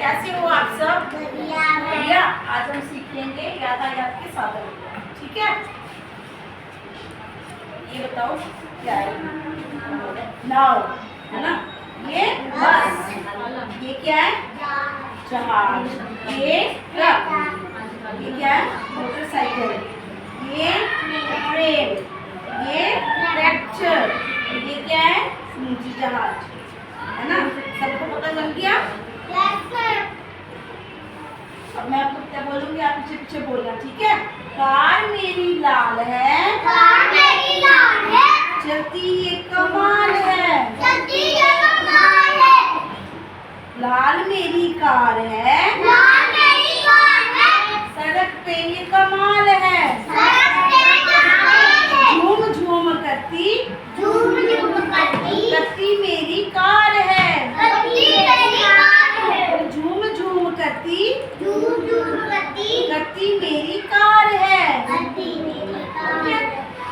कैसे हो आप सब? बढ़िया। आज हम सीखेंगे यातायात के साधन। ठीक है, ये बताओ क्या है? नाव है ना, ये बस, ये क्या है? जहाज, ये ट्रक, ये क्या है? मोटरसाइकिल, ये ट्रेन, ये ट्रैक्टर, ये क्या है? निजी जहाज, है ना? सबको पता चल गया? अब मैं आपको क्या बोलूंगी, आप पीछे पीछे बोलना, ठीक है? कार मेरी लाल है, कार मेरी लाल है, चलती ये कमाल है, चलती ये कमाल है। लाल मेरी कार है, लाल मेरी कार है, सड़क पे ये कमाल है, सड़क पे कमाल है। झूम झूम करती, झूम झूम करती मेरी कार है, करती मेरी कार है। झूम झूम करती झूम झूम करती मेरी कार है। करती मेरी कार है।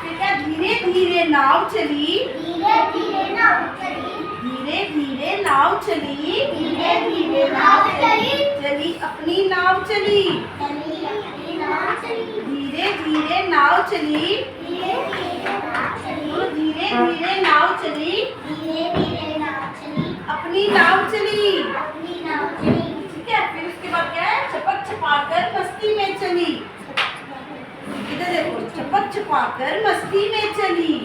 फिर क्या? धीरे धीरे नाव चली, धीरे धीरे नाव चली, धीरे धीरे नाव चली, धीरे धीरे नाव चली, चली अपनी नाव चली, चली अपनी नाव चली, धीरे धीरे नाव चली, धीरे धीरे नाव चली, धीरे धीरे नाव चली, धीरे धीरे नाव चली, अपनी नाव चली। अपनी नाव चली। ठीक है, फिर उसके बाद क्या है? छपक छपाकर मस्ती में चली। इधर देखो, छपक छपाकर मस्ती में चली,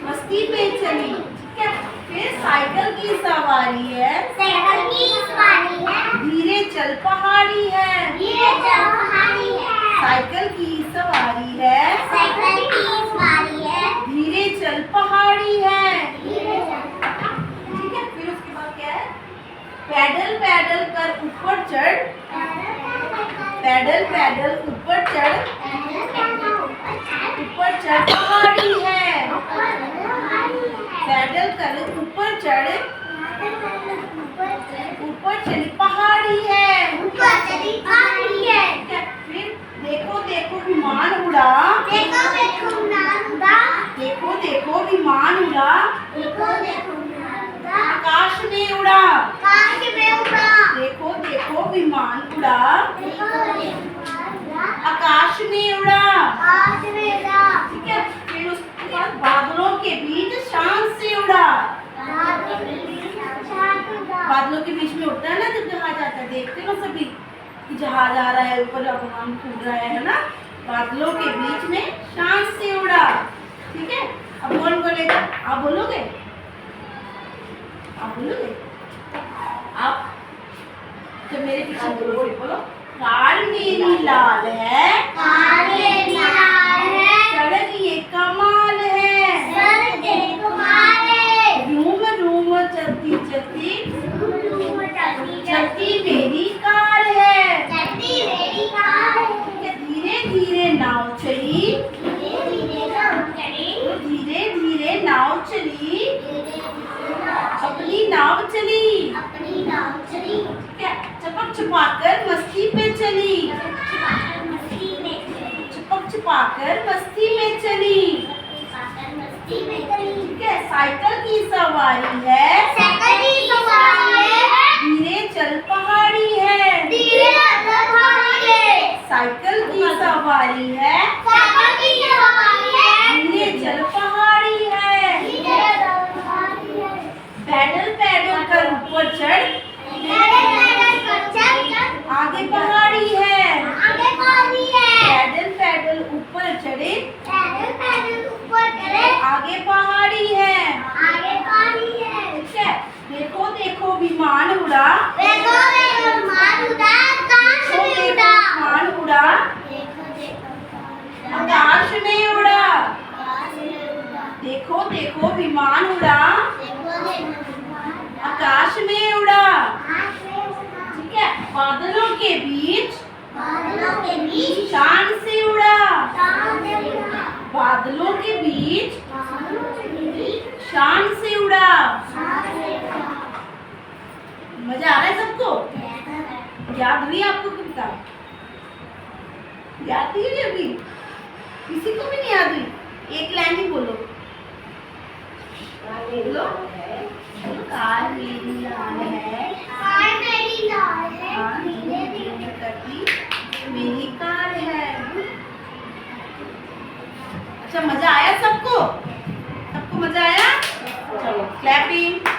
मस्ती में चली। ठीक है, फिर साइकिल की सवारी है, साइकिल की सवारी है, धीरे चल पहाड़ी है, धीरे चल पहाड़ी है। साइकिल की सवारी है, साइकिल की सवारी है, धीरे चल पहाड़ी है। धीरे चल ठीक है, फिर उसके बाद क्या है? पैडल पैडल कर ऊपर चढ़, पैडल पैडल ऊपर चढ़, ऊपर चढ़ पहाड़ी है, पैडल कर ऊपर चढ़, ऊपर चली पहाड़ी है। ऊपर चली पहाड़ी है। ठीक है, फिर देखो देखो विमान उड़ा, देखो देखो उड़ान उड़ा, देखो देखो विमान उड़ा, देखो देखो उड़ान उड़ा, आकाश में उड़ा, आकाश में उड़ा, देखो देखो विमान उड़ा, देखो देखो उड़ान उड़ा, आकाश में उड़ा। आकाश में उड़ा, ठीक है, फिर उसके बाद बादलों के बीच शान से उड़ा। बादलों के बीच में उड़ता है ना जब जहाज आता है, देखते हो सभी कि जहाज आ रहा है, ऊपर आसमान कूद रहा है ना? बादलों के बीच में शान से उड़ा। ठीक है, अब कौन बोलेगा? आप बोलोगे? आप बोलोगे? आप तो मेरे पीछे बोलो, बोलो। कार मेरी लाल है, कार मेरी लाल है, सड़क ये कमाल है, सड़क ये कमाल है, रूम रूम चलती चलती चलती मेरी कार है, चलती मेरी कार है। धीरे धीरे नाव चली, धीरे धीरे नाव चली, धीरे धीरे नाव चली, धीरे धीरे नाव अपनी नाव चली। अपनी नाव चली, क्या? चपक छुपाकर मस्ती पे चली, मस्ती में चली, चपक छुपाकर मस्ती में चली। मस्ती में चली। ठीक है, साइकिल की सवारी है, साइकिल की सवारी है, धीरे चल पहाड़ी है, धीरे चल पहाड़ी है, साइकिल की सवारी है, साइकिल की सवारी है, धीरे चल पहाड़ी है, धीरे चल पहाड़ी है, पैडल पैडल कर ऊपर चढ़, पैदल पैदल कर चल, आगे पहाड़ी है, आगे पहाड़ी है, पैडल पैडल ऊपर चढ़े, पैदल पैदल ऊपर चले, आगे पहाड़ी है। आगे पहाड़ी है। ठीक है, देखो देखो विमान उड़ा, देखो देखो विमान उड़ा, आकाश देखो में देखो उड़ा, विमान उड़ा, देखो देखो आकाश में उड़ा, आकाश में उड़ा, देखो देखो विमान उड़ा, देखो देखो विमान आकाश में उड़ा। आकाश में उड़ा, ठीक है, बादलों के बीच बादलों के बीच शान से उड़ा, शान से उड़ा, बादलों के बीच बादलों के बीच शान से उड़ा। शान से उड़ा। मजा आ रहा है सबको? याद हुई आपको कविता? याद हुई अभी? किसी को भी नहीं याद हुई? एक लाइन ही बोलो, बोलो। कार मेरी लाल है, कार मेरी लाल अच्छा, मजा आया सबको? सबको मजा आया? चलो क्लैपिंग।